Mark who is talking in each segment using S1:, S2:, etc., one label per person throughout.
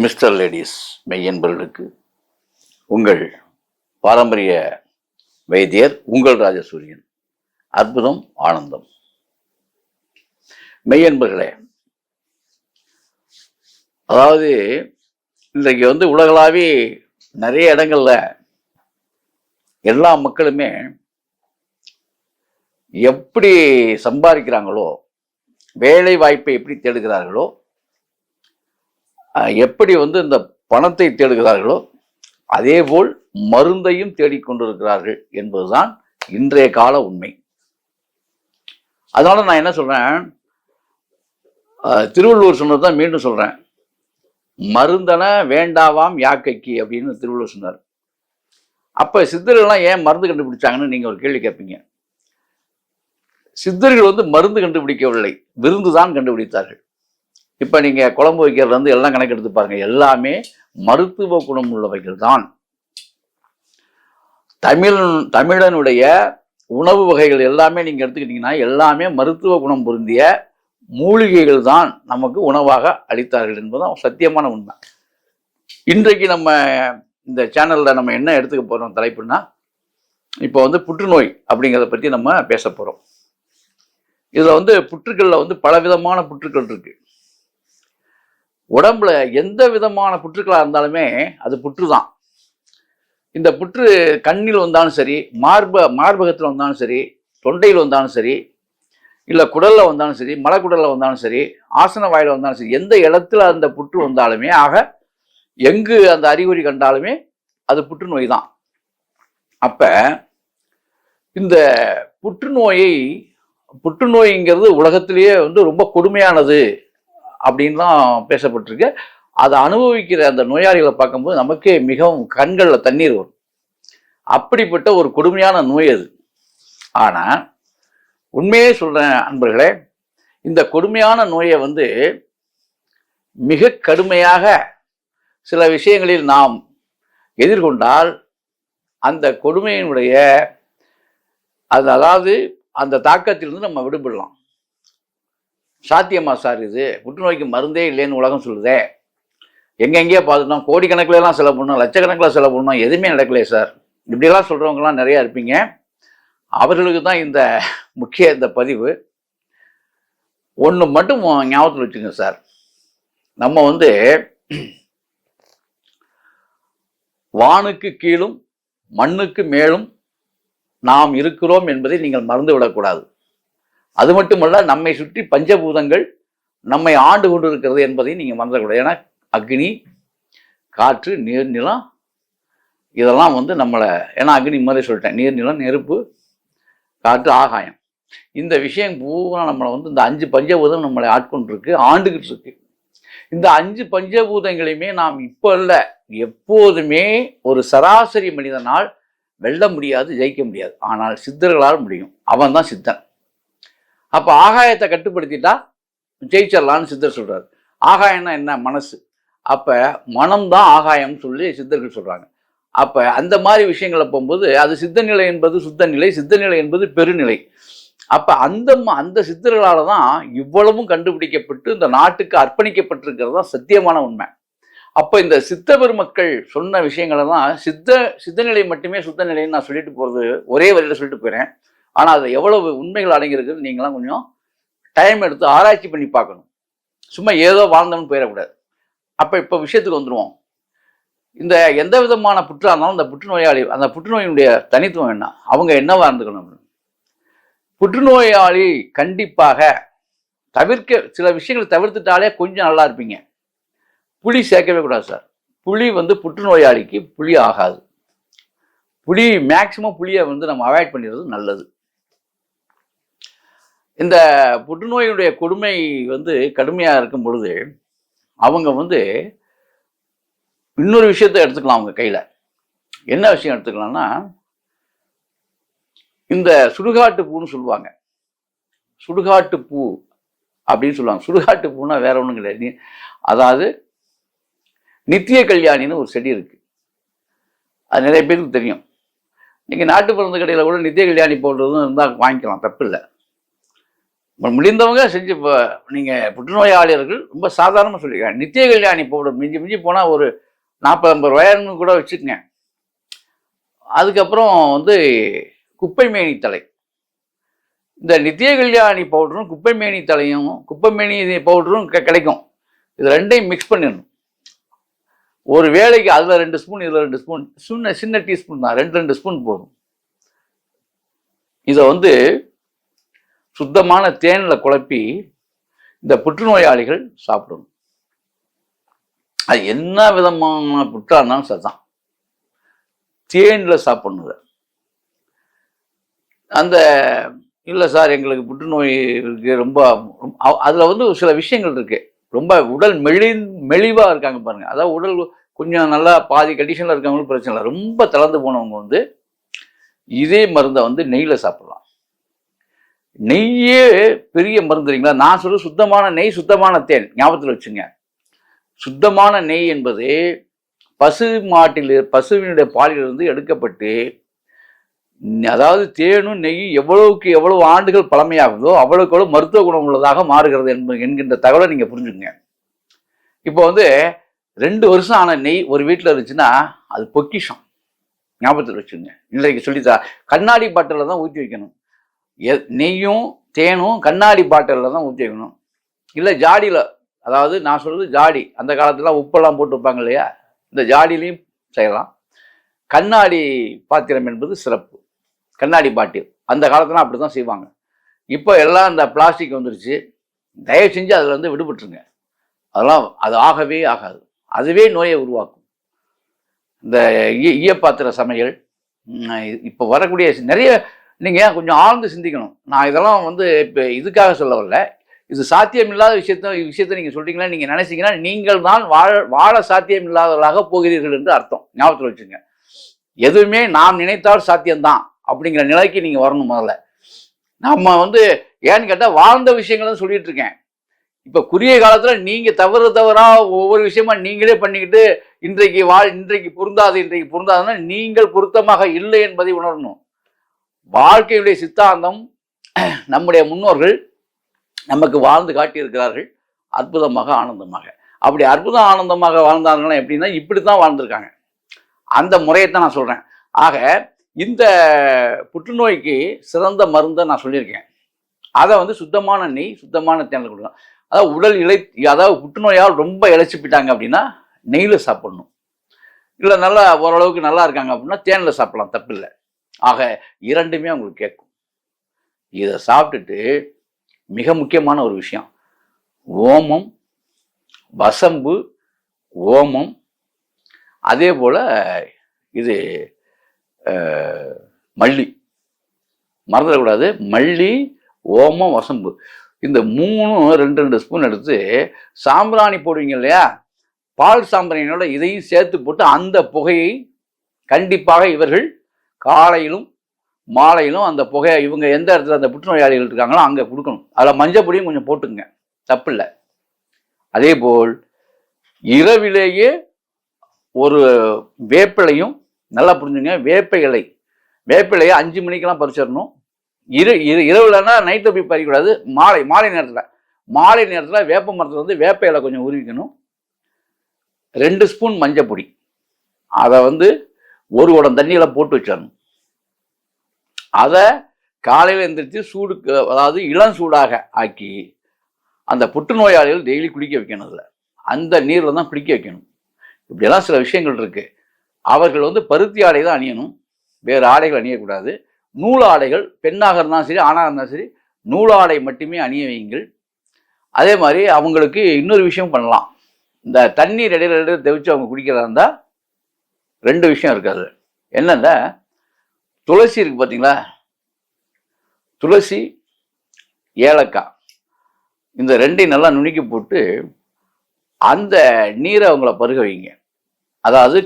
S1: Mister ladies மெய்யன்பர்களுக்கு உங்கள் பாரம்பரிய வைத்தியர் உங்கள் ராஜசூரியன். அற்புதம் ஆனந்தம். மெய்யன்பர்களே, அதாவது இன்றைக்கு உலகளாவி நிறைய இடங்கள்ல எல்லா மக்களுமே எப்படி சம்பாதிக்கிறாங்களோ, வேலை வாய்ப்பை எப்படி தேடுகிறார்களோ, எப்படி இந்த பணத்தை தேடுகிறார்களோ, அதே போல் மருந்தையும் தேடிக்கொண்டிருக்கிறார்கள் என்பதுதான் இன்றைய கால உண்மை. அதனால நான் என்ன சொல்றேன், திருவள்ளுவர் சொன்னதுதான் மீண்டும் சொல்றேன். மருந்தன வேண்டாவாம் யாக்கைக்கு அப்படின்னு திருவள்ளுவர் சொன்னார். அப்ப சித்தர்கள்லாம் ஏன் மருந்து கண்டுபிடிச்சாங்கன்னு நீங்க ஒரு கேள்வி கேட்பீங்க. சித்தர்கள் மருந்து கண்டுபிடிக்கவில்லை, விருந்து தான் கண்டுபிடித்தார்கள். இப்ப நீங்க குழம்பு வைக்கிறதுல எல்லாம் கணக்கு எடுத்து பாருங்க, எல்லாமே மருத்துவ குணம் உள்ளவைகள் தான். தமிழனுடைய உணவு வகைகள் எல்லாமே நீங்க எடுத்துக்கிட்டீங்கன்னா எல்லாமே மருத்துவ குணம் பொருந்திய மூலிகைகள் தான் நமக்கு உணவாக அளித்தார்கள் என்பதும் சத்தியமான உண்மை. இன்றைக்கு நம்ம இந்த சேனல்ல நம்ம என்ன எடுத்துக்க போறோம் தலைப்புன்னா, இப்போ புற்றுநோய் அப்படிங்கிறத பத்தி நம்ம பேச போறோம். இதுல புற்றுக்கள்ல பலவிதமான புற்றுக்கள் இருக்கு. உடம்புல எந்த விதமான புற்றுக்களா இருந்தாலுமே அது புற்று தான். இந்த புற்று கண்ணில் வந்தாலும் சரி, மார்பகத்தில் வந்தாலும் சரி, தொண்டையில் வந்தாலும் சரி, இல்லை குடல்ல வந்தாலும் சரி, மலக்குடல்ல வந்தாலும் சரி, ஆசன வாயில வந்தாலும் சரி, எந்த இடத்துல அந்த புற்று வந்தாலுமே, ஆக எங்கு அந்த அறிகுறி கண்டாலுமே அது புற்றுநோய் தான். அப்ப இந்த புற்றுநோய்ங்கிறது உலகத்திலேயே ரொம்ப கொடுமையானது அப்படின்லாம் பேசப்பட்டிருக்கு. அதை அனுபவிக்கிற அந்த நோயாளிகளை பார்க்கும்போது நமக்கே மிகவும் கண்களில் தண்ணீர் வரும். அப்படிப்பட்ட ஒரு கொடுமையான நோய் அது. ஆனா உண்மையே சொல்றேன் அன்பர்களே, இந்த கொடுமையான நோயை மிக கடுமையாக சில விஷயங்களில் நாம் எதிர்கொண்டால் அந்த கொடுமையினுடைய அதாவது அந்த தாக்கத்திலிருந்து நம்ம விடுபடலாம். சாத்தியமா சார்? இது புற்றுநோய்க்கு மருந்தே இல்லைன்னு உலகம் சொல்லுதே, எங்கெங்கேயோ பார்த்துட்டோம், கோடிக்கணக்கில் எல்லாம் செலவு பண்ணோம், லட்சக்கணக்கில் செலவு பண்ணோம், எதுவுமே நடக்கலையே சார், இப்படியெல்லாம் சொல்றவங்கலாம் நிறைய இருப்பீங்க. அவர்களுக்கு தான் இந்த இந்த பதிவு. ஒன்று மட்டும் ஞாபகத்தில் வச்சுங்க சார், நம்ம வானுக்கு கீழும் மண்ணுக்கு மேலும் நாம் இருக்கிறோம் என்பதை நீங்கள் மறந்து விடக்கூடாது. அது மட்டுமல்ல, நம்மை சுற்றி பஞ்சபூதங்கள் நம்மை ஆண்டு கொண்டு இருக்கிறது என்பதையும் நீங்க மறந்துடக்கூடாது. ஏன்னா அக்னி, காற்று, நீர், நிலம் இதெல்லாம் நம்மளை, ஏன்னா அக்னி மாதிரி சொல்லிட்டேன், நீர், நிலம், நெருப்பு, காற்று, ஆகாயம், இந்த விஷயம் பூரா நம்மளை இந்த 5 பஞ்சபூதம் நம்மளை ஆட்கொண்டிருக்கு, ஆண்டுகிட்டு இருக்கு. இந்த 5 பஞ்சபூதங்களையுமே நாம் இப்போ இல்லை, எப்போதுமே ஒரு சராசரி மனிதனால் வெல்ல முடியாது, ஜெயிக்க முடியாது. ஆனால் சித்தர்களால் முடியும். அவன் தான் சித்தன். அப்ப ஆகாயத்தை கட்டுப்படுத்திட்டா ஜெயிச்சிடலான்னு சித்தர் சொல்றாரு. ஆகாயம்னா என்ன? மனசு. அப்ப மனம்தான் ஆகாயம் சொல்லி சித்தர்கள் சொல்றாங்க. அப்ப அந்த மாதிரி விஷயங்களை போகும்போது அது சித்தநிலை என்பது சுத்தநிலை, சித்தநிலை என்பது பெருநிலை. அப்ப அந்த சித்தர்களால தான் இவ்வளவும் கண்டுபிடிக்கப்பட்டு இந்த நாட்டுக்கு அர்ப்பணிக்கப்பட்டிருக்கிறது தான் சத்தியமான உண்மை. அப்ப இந்த சித்த பெருமக்கள் சொன்ன விஷயங்களை தான் சித்தநிலை மட்டுமே சுத்தநிலைன்னு நான் சொல்லிட்டு போறது ஒரே வரியில சொல்லிட்டு போயிறேன். ஆனால் அதில் எவ்வளவு உண்மைகள் அடங்கியிருக்குன்னு நீங்களாம் கொஞ்சம் டைம் எடுத்து ஆராய்ச்சி பண்ணி பார்க்கணும். சும்மா ஏதோ வாழ்ந்தோம்னு போயிடக்கூடாது. அப்போ இப்போ விஷயத்துக்கு வந்துடுவோம். இந்த எந்த விதமான புற்றா இருந்தாலும் இந்த புற்றுநோயாளி, அந்த புற்றுநோயினுடைய தனித்துவம் என்ன, அவங்க என்னவா இருந்துக்கணும்? புற்றுநோயாளி கண்டிப்பாக சில விஷயங்களை தவிர்த்துட்டாலே கொஞ்சம் நல்லா இருப்பீங்க. புளி சேர்க்கவே கூடாது சார். புளி புற்றுநோயாளிக்கு புளி ஆகாது. மேக்சிமம் புளியை நம்ம அவாய்ட் பண்ணிடுறது நல்லது. இந்த புற்றுநோயினுடைய கொடுமை கடுமையா இருக்கும் பொழுது அவங்க இன்னொரு விஷயத்த எடுத்துக்கலாம். அவங்க கையில என்ன விஷயம் எடுத்துக்கலாம்னா, இந்த சுடுகாட்டு பூன்னு சொல்லுவாங்க. சுடுகாட்டு பூ அப்படின்னு சொல்லுவாங்க. சுடுகாட்டு பூன்னா வேற ஒண்ணும் கிடையாது. அதாவது நித்திய கல்யாணின்னு ஒரு செடி இருக்கு. அது நிறைய பேருக்கு தெரியும். நீங்க நாட்டு மருந்து கடையில கூட நித்திய கல்யாணி போடுறதும் இருந்தால் வாங்கிக்கலாம், தப்பு இல்லை. முடிந்தவங்க செஞ்சு. இப்போ நீங்கள் புற்றுநோயாளியர்கள் ரொம்ப சாதாரணமாக சொல்லியிருக்காங்க. நித்திய கல்யாணி பவுடர் மிஞ்சி மிஞ்சி போனால் ஒரு 40-50 ரூபாய்னு கூட வச்சுக்கங்க. அதுக்கப்புறம் வந்து குப்பை மேனி தலை. இந்த நித்திய கல்யாணி பவுடரும் குப்பை மேனி தலையும் குப்பை மேனி பவுடரும் கிடைக்கும். இது ரெண்டையும் மிக்ஸ் பண்ணிடணும். ஒரு வேளைக்கு அதில் 2 ஸ்பூன் இதில் 2 ஸ்பூன், சின்ன டீஸ்பூன் தான், 2 ஸ்பூன் போதும். இதை வந்து சுத்தமான தேனில் குழப்பி இந்த புற்றுநோயாளிகள் சாப்பிடணும். அது என்ன விதமான புற்றா இருந்தாலும் சரிதான், தேனில் சாப்பிடணும். அந்த இல்லை சார் எங்களுக்கு புற்றுநோய் இருக்கு ரொம்ப, அதில் வந்து சில விஷயங்கள் இருக்கு. ரொம்ப உடல் மெலிவாக இருக்காங்க பாருங்க, அதாவது உடல் கொஞ்சம் நல்லா பாதி கண்டிஷனில் இருக்கவங்களும் பிரச்சனை இல்லை. ரொம்ப தளர்ந்து போனவங்க வந்து இதே மருந்தை வந்து நெய்யில் சாப்பிடலாம். நெய்யே பெரிய மருந்துறீங்களா? நான் சொல்ல சுத்தமான நெய், சுத்தமான தேன், ஞாபகத்தில் வச்சுங்க. சுத்தமான நெய் என்பது பசுவினுடைய பாலிலிருந்து எடுக்கப்பட்டு, அதாவது தேனும் நெய்யும் எவ்வளவுக்கு எவ்வளவு ஆண்டுகள் பழமையாகுதோ அவ்வளவுக்கு எவ்வளவு மருத்துவ குணம் உள்ளதாக மாறுகிறது என்கின்ற தகவலை நீங்க புரிஞ்சுக்கங்க. இப்போ வந்து 2 வருஷம் ஆன நெய் ஒரு வீட்டில் இருந்துச்சுன்னா அது பொக்கிஷம், ஞாபகத்தில் வச்சுங்க. இன்றைக்கு சொல்லித்தா கண்ணாடி பாட்டிலில் தான் ஊற்றி வைக்கணும். நெய்யும் தேனும் கண்ணாடி பாட்டிலில் தான் ஊற்றி வைக்கணும். இல்லை ஜாடியில், அதாவது நான் சொல்றது ஜாடி, அந்த காலத்துல உப்பெல்லாம் போட்டு வைப்பாங்க இல்லையா, இந்த ஜாடியிலையும் செய்யலாம். கண்ணாடி பாத்திரம் என்பது சிறப்பு. கண்ணாடி பாட்டில் அந்த காலத்துல அப்படி தான் செய்வாங்க. இப்போ எல்லாம் இந்த பிளாஸ்டிக் வந்துருச்சு. தயவு செஞ்சு அதில் வந்து விடுபட்டுருங்க. அதெல்லாம் அது ஆகவே ஆகாது, அதுவே நோயை உருவாக்கும். இந்த ஈயப்பாத்திர சமையல் இப்போ வரக்கூடிய நிறைய, நீங்கள் கொஞ்சம் ஆழ்ந்து சிந்திக்கணும். நான் இதெல்லாம் வந்து இப்போ இதுக்காக சொல்ல வரல. இது சாத்தியம் இல்லாத விஷயத்தை நீங்கள் சொல்றீங்களா, நீங்கள் நினைச்சீங்கன்னா நீங்கள் தான் வாழ சாத்தியம் இல்லாதவர்களாக போகிறீர்கள் என்று அர்த்தம். ஞாபகத்தில் வச்சுங்க. எதுவுமே நாம் நினைத்தால் சாத்தியம்தான் அப்படிங்கிற நிலைக்கு நீங்கள் வரணும். முதல்ல நம்ம வந்து ஏன்னு கேட்டால் வாழ்ந்த விஷயங்கள் தான் சொல்லிட்டு இருக்கேன். இப்போ குறுகிய காலத்தில் நீங்கள் தவறா ஒவ்வொரு விஷயமா நீங்களே பண்ணிக்கிட்டு இன்றைக்கு பொருந்தாதுன்னா நீங்கள் பொருத்தமாக இல்லை என்பதை உணரணும். வாழ்க்கையுடைய சித்தாந்தம் நம்முடைய முன்னோர்கள் நமக்கு வாழ்ந்து காட்டியிருக்கிறார்கள், அற்புதமாக ஆனந்தமாக. அப்படி அற்புதம் ஆனந்தமாக வாழ்ந்தாங்கன்னா எப்படின்னா இப்படித்தான் வாழ்ந்திருக்காங்க. அந்த முறையைத்தான் நான் சொல்றேன். ஆக இந்த புற்றுநோய்க்கு சிறந்த மருந்தை நான் சொல்லியிருக்கேன். அதை வந்து சுத்தமான நெய், சுத்தமான தேனில் கொடுக்கலாம். அதாவது புற்றுநோயால் ரொம்ப இழைச்சி போயிட்டாங்க அப்படின்னா நெய்யில் சாப்பிடணும். இல்லை நல்லா ஓரளவுக்கு நல்லா இருக்காங்க அப்படின்னா தேனில் சாப்பிடலாம், தப்பில்லை. ஆக இரண்டுமே உங்களுக்கு கேட்கும். இதை சாப்பிட்டுட்டு மிக முக்கியமான ஒரு விஷயம், ஓமம், வசம்பு, ஓமம், அதே போல இது மல்லி, மறந்துடக்கூடாது. மல்லி, ஓமம், வசம்பு, இந்த 3 2 ஸ்பூன் எடுத்து சாம்பிராணி போடுவீங்க இல்லையா, பால் சாம்பிராணியோட இதையும் சேர்த்து போட்டு அந்த புகையை கண்டிப்பாக இவர்கள் காலையிலும் மாலையிலும் அந்த புகையை இவங்க எந்த இடத்துல அந்த புற்றுநோயாளிகள் இருக்காங்களோ அங்கே கொடுக்கணும். அதில் மஞ்சள் பொடியும் கொஞ்சம் போட்டுங்க, தப்பு இல்லை. அதே போல் இரவிலேயே ஒரு வேப்பிலையும், நல்லா புரிஞ்சுங்க, வேப்பிலையை 5 மணிக்கெல்லாம் பறிச்சிடணும். இரவுலன்னா நைட்டில் போய் பறிக்கக்கூடாது, மாலை நேரத்தில் வேப்ப மரத்தில் வந்து வேப்ப இலை கொஞ்சம் உருவிக்கணும். 2 ஸ்பூன் மஞ்சள் பொடி, அதை வந்து 1 குடம் தண்ணியில் போட்டு வச்சிடணும். அதை காலையில் எந்திரிச்சு சூடுக்கு, அதாவது இளம் சூடாக ஆக்கி அந்த புற்றுநோயாளிகள் டெய்லி குளிக்க வைக்கணும். அதில் அந்த நீரில் தான் குளிக்க வைக்கணும். இப்படியெல்லாம் சில விஷயங்கள் இருக்கு. அவர்கள் வந்து பருத்தி ஆடை தான் அணியணும், வேறு ஆடைகள் அணியக்கூடாது. நூல் ஆடைகள், பெண்ணாக இருந்தாலும் சரி ஆணாக இருந்தாலும் சரி, நூலாடை மட்டுமே அணிய வையுங்கள். அதே மாதிரி அவங்களுக்கு இன்னொரு விஷயம் பண்ணலாம். இந்த தண்ணீர் இடையில தெவிச்சு அவங்க குடிக்கிறதா இருந்தால் 2 விஷயம் இருக்காது. என்னன்னா, துளசி இருக்கு பார்த்தீங்களா, துளசி, ஏலக்காய், இந்த 2ஐயும் நல்லா நுணுக்கி போட்டு அந்த நீரை அவங்கள பருக வைங்க. அதாவது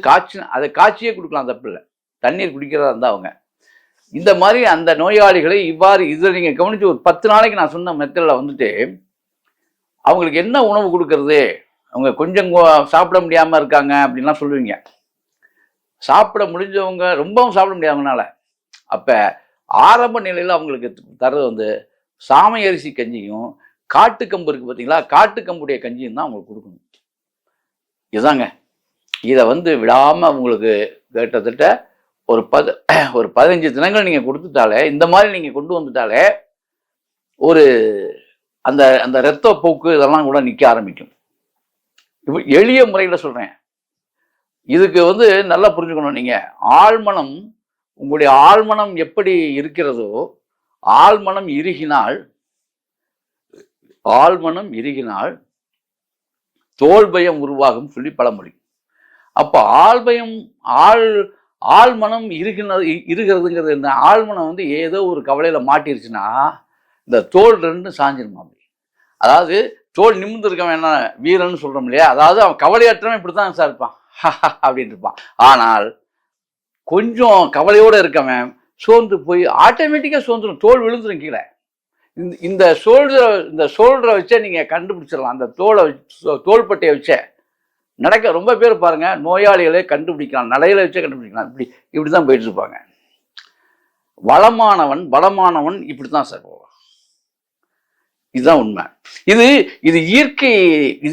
S1: அதை காய்ச்சியே கொடுக்கலாம், தப்பில்லை. தண்ணீர் குடிக்கிறதா இருந்தால் அவங்க இந்த மாதிரி அந்த நோயாளிகளை இவ்வாறு இதில் நீங்கள் கவனித்து ஒரு 10 நாளைக்கு நான் சொன்ன மெத்தடில் வந்துட்டு அவங்களுக்கு என்ன உணவு கொடுக்கறது, அவங்க கொஞ்சம் சாப்பிட முடியாமல் இருக்காங்க அப்படின்லாம் சொல்லுவீங்க. சாப்பிட முடிஞ்சவங்க ரொம்பவும் சாப்பிட முடியாதவங்கனால, அப்போ ஆரம்ப நிலையில் அவங்களுக்கு தர்றது வந்து சாமை அரிசி கஞ்சியும் காட்டுக்கம்பு இருக்கு பார்த்தீங்களா, காட்டுக்கம்புடைய கஞ்சியும் தான் உங்களுக்கு கொடுக்கணும். இதுதாங்க. இதை வந்து விடாமல் உங்களுக்கு கிட்டத்தட்ட ஒரு 15 தினங்கள் நீங்கள் கொடுத்துட்டாலே, இந்த மாதிரி நீங்கள் கொண்டு வந்துட்டாலே ஒரு அந்த அந்த இரத்த போக்கு இதெல்லாம் கூட நிற்க ஆரம்பிக்கும். இப்போ எளிய முறையில் சொல்கிறேன். இதுக்கு வந்து நல்லா புரிஞ்சுக்கணும். நீங்கள் ஆழ்மனம், உங்களுடைய ஆழ்மனம் எப்படி இருக்கிறதோ, ஆழ்மனம் இறுகினால் தோல் பயம் உருவாகும் சொல்லி பழமொழி. அப்போ ஆழ்மனம் இருக்கிறதுங்கிறது என்ன? ஆழ்மனம் வந்து ஏதோ ஒரு கவலையில மாட்டிருச்சுன்னா இந்த தோல் ரெண்டு சாஞ்சிருமா. அதாவது தோல் நிமிர்ந்து இருக்கவன் என்ன வீரன்னு சொல்றோம் இல்லையா, அதாவது அவன் கவலையற்றவன் இப்படித்தான் சார் இருப்பான் அப்படின்னு இருப்பான். ஆனால் கொஞ்சம் கவலையோட இருக்கவன் சோர்ந்து போய் ஆட்டோமேட்டிக்கா சோர்ந்துடும், தோல் விழுந்துடும் கீழே. இந்த சோல்டரை வச்சே நீங்க கண்டுபிடிச்சிடலாம். அந்த தோள்பட்டையை வச்சே நடக்க ரொம்ப பேர் பாருங்க, நோயாளிகளே கண்டுபிடிக்கலாம், நடையில வச்சே கண்டுபிடிக்கலாம். இப்படிதான் போயிட்டு இருப்பாங்க. பலமானவன் இப்படித்தான் சார் போவான். இதுதான் உண்மை. இது இயற்கை.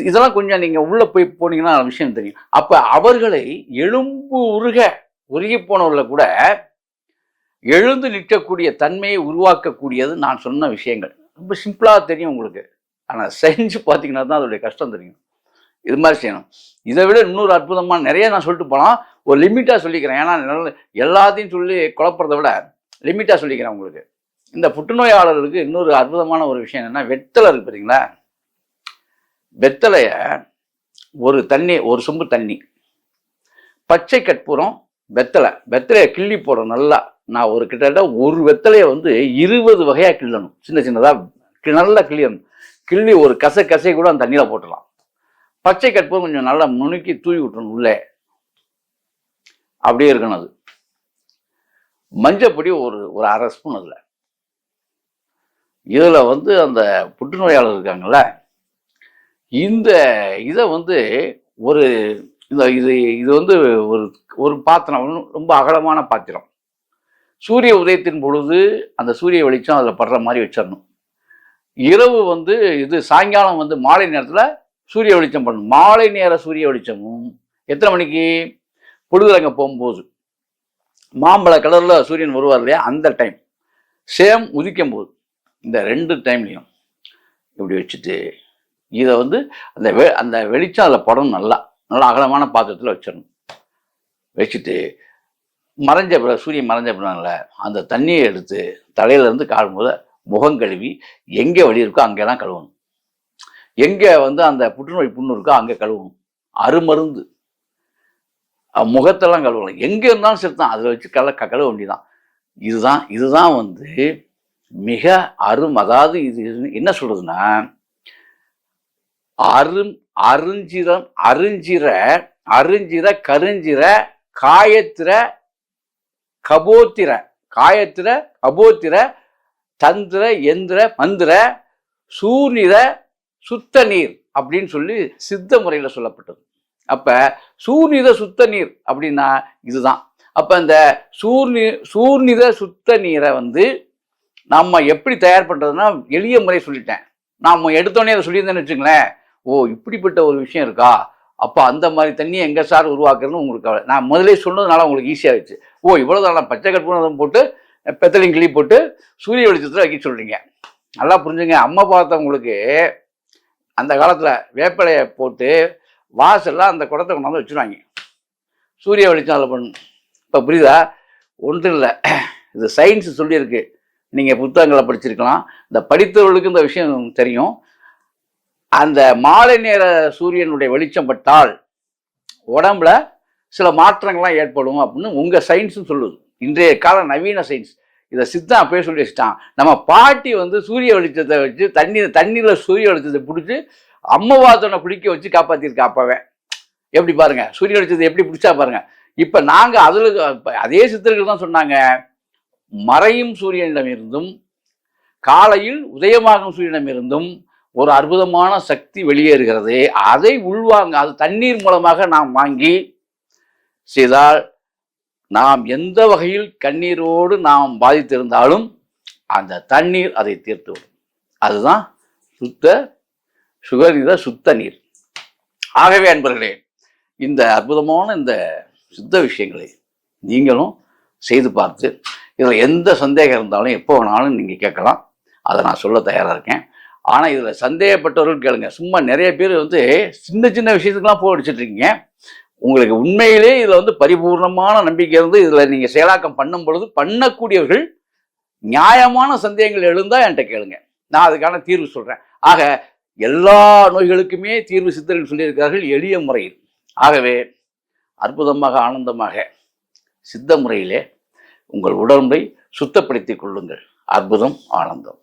S1: இதெல்லாம் கொஞ்சம் நீங்க உள்ள போய் போனீங்கன்னா விஷயம் தெரியும். அப்ப அவர்களை எலும்பு உருகி போனவர்களை கூட எழுந்து நிற்கக்கூடிய தன்மையை உருவாக்கக்கூடியது நான் சொன்ன விஷயங்கள். ரொம்ப சிம்பிளா தெரியும் உங்களுக்கு. ஆனா செஞ்சு பார்த்தீங்கன்னா தான் அதோடைய கஷ்டம் தெரியும். இது மாதிரி செய்யணும். இதை விட இன்னொரு அற்புதமான நிறைய நான் சொல்லிட்டு போகலாம். ஒரு லிமிட்டா சொல்லிக்கிறேன். ஏன்னா எல்லாத்தையும் சொல்லி குழப்பறதை விட லிமிட்டா சொல்லிக்கிறேன் உங்களுக்கு. இந்த புற்றுநோயாளர்களுக்கு இன்னொரு அற்புதமான ஒரு விஷயம் என்னன்னா, வெத்தலை இருக்கு பார்த்தீங்களா, வெத்தலைய ஒரு சொம்பு தண்ணி, பச்சை கற்பூரம், வெத்தலையை கிள்ளி போடணும் நல்லா. நான் கிட்டத்தட்ட ஒரு வெத்தலையை வந்து 20 வகையா கிள்ளணும். சின்னதா நல்லா கிள்ளிடணும். கிள்ளி ஒரு கசை கூட அந்த தண்ணியில போட்டுடலாம். பச்சை கற்பூரம் கொஞ்சம் நல்லா நுணுக்கி தூவி விட்டுறணும் உள்ளே. அப்படியே இருக்கணும். அது மஞ்சப்பொடி ஒரு அரை ஸ்பூன். இதுல வந்து அந்த புற்றுநோயாளர் இருக்காங்கல்ல, இதை வந்து இது வந்து ஒரு பாத்திரம், ரொம்ப அகலமான பாத்திரம். சூரிய உதயத்தின் பொழுது அந்த சூரிய வெளிச்சம் அதில் படுற மாதிரி வச்சிடணும். இரவு வந்து சாயங்காலம் வந்து மாலை நேரத்தில் சூரிய வெளிச்சம் பண்ணணும். மாலை நேர சூரிய வெளிச்சமும் எத்தனை மணிக்கு? பொழுதுலங்க போகும்போது மாம்பழ கலர்ல சூரியன் வருவார் இல்லையா, அந்த டைம். சேம் உதிக்கும் போது இந்த 2 டைம்லையும் இப்படி வச்சுட்டு இதை வந்து அந்த வெளிச்சம் அதில் படணும். நல்லா அகலமான பாத்திரத்தில் வச்சிடணும். வச்சுட்டு சூரியன் மறைஞ்ச பின்னால அந்த தண்ணியை எடுத்து தலையிலேருந்து காலும்போது முகம் கழுவி எங்கே வலி இருக்கோ அங்கெல்லாம் கழுவணும். எங்கே வந்து அந்த புற்றுநோய் புண்ணு இருக்கோ அங்கே கழுவணும். அருமருந்து முகத்தெல்லாம் கழுவணும். எங்கே இருந்தாலும் சரி தான், அதில் வச்சு கழுவ வேண்டியதான். இதுதான் வந்து மிக அதாவது இது என்ன சொல்றதுன்னா, அருஞ்சிர கருஞ்சிர காயத்திர தந்திர எந்திர மந்திர சூர்நிற சுத்த நீர் அப்படின்னு சொல்லி சித்த முறையில சொல்லப்பட்டது. அப்ப சூர்நிற சுத்த நீர் அப்படின்னா இதுதான். அப்ப இந்த சூர்நிற சுத்த நீரை வந்து நம்ம எப்படி தயார் பண்றதுன்னா எளிய முறை சொல்லிட்டேன். நாம எடுத்தோடனே அதை சொல்லியிருந்தேன்னு வச்சுங்களேன், ஓ இப்படிப்பட்ட ஒரு விஷயம் இருக்கா, அப்போ அந்த மாதிரி தண்ணியை எங்கே சார் உருவாக்குறதுன்னு உங்களுக்கு நான் முதலே சொன்னதுனால உங்களுக்கு ஈஸியாகிடுச்சு. ஓ இவ்வளோதான் பச்சை கற்பூரம் போட்டு பெத்தலையும் கிளி போட்டு சூரிய வெளிச்சத்தில் வைக்க சொல்கிறீங்க. நல்லா புரிஞ்சுங்க. அம்மா பார்த்தவங்களுக்கு அந்த காலத்தில் வேப்பிலையை போட்டு வாசல்லாம் அந்த குடத்தை கொண்டாந்து வச்சுருவாங்க. சூரிய வெளிச்சம் அதில் பண்ணணும். இப்போ புரியுதா? ஒன்றும் இல்லை, இது சயின்ஸ் சொல்லியிருக்கு. நீங்கள் புத்தகங்களை படிச்சிருக்கலாம். இந்த படித்தவர்களுக்கு இந்த விஷயம் தெரியும். அந்த மாலை நேர சூரியனுடைய வெளிச்சம் பட்டால் உடம்புல சில மாற்றங்கள்லாம் ஏற்படும் அப்படின்னு உங்கள் சயின்ஸும் சொல்லுது. இன்றைய கால நவீன சயின்ஸ் இதை சித்தம் அப்பயே சொல்லி வச்சுட்டான். நம்ம பாட்டி வந்து சூரிய வெளிச்சத்தை வச்சு தண்ணீரில் சூரிய வெளிச்சத்தை பிடிச்சி அம்மவாத்தனை குளிக்க வச்சு காப்பாற்றிருக்கா. அப்பவே எப்படி பாருங்க, சூரிய வெளிச்சத்தை எப்படி பிடிச்சா பாருங்க. இப்போ நாங்கள் அதே சித்தர்கள் தான் சொன்னாங்க, மறையும் சூரியனிடமிருந்தும் காலையில் உதயமாகும் சூரியனிடமிருந்தும் ஒரு அற்புதமான சக்தி வெளியேறுகிறது. அதை உள்வாங்க, அது தண்ணீர் மூலமாக நாம் வாங்கி செய்தால் நாம் எந்த வகையில் கண்ணீரோடு நாம் பாதித்திருந்தாலும் அந்த தண்ணீர் அதை தீர்த்து விடும். அதுதான் சுத்த சுகரித சுத்த நீர். ஆகவே அன்பர்களே, இந்த அற்புதமான இந்த சுத்த விஷயங்களை நீங்களும் செய்து பார்த்து இதில் எந்த சந்தேகம் இருந்தாலும் எப்போ வேணாலும் நீங்கள் கேட்கலாம். அதை நான் சொல்ல தயாராக இருக்கேன். ஆனால் இதில் சந்தேகப்பட்டவர்கள் கேளுங்க. சும்மா நிறைய பேர் சின்ன சின்ன விஷயத்துக்கெல்லாம் போடிச்சுட்டு இருக்கீங்க. உங்களுக்கு உண்மையிலே இதில் பரிபூர்ணமான நம்பிக்கை இருந்து இதில் நீங்கள் செயலாக்கம் பண்ணும் பொழுது பண்ணக்கூடியவர்கள் நியாயமான சந்தேகங்கள் எழுந்தால் என்கிட்ட கேளுங்க, நான் அதுக்கான தீர்வு சொல்கிறேன். ஆக எல்லா நோய்களுக்குமே தீர்வு சித்தர்கள் சொல்லியிருக்கிறார்கள் எளிய முறையில். ஆகவே அற்புதமாக ஆனந்தமாக சித்த முறையிலே உங்கள் உடம்பை சுத்தப்படுத்திக் கொள்ளுங்கள். அற்புதம், ஆனந்தம்.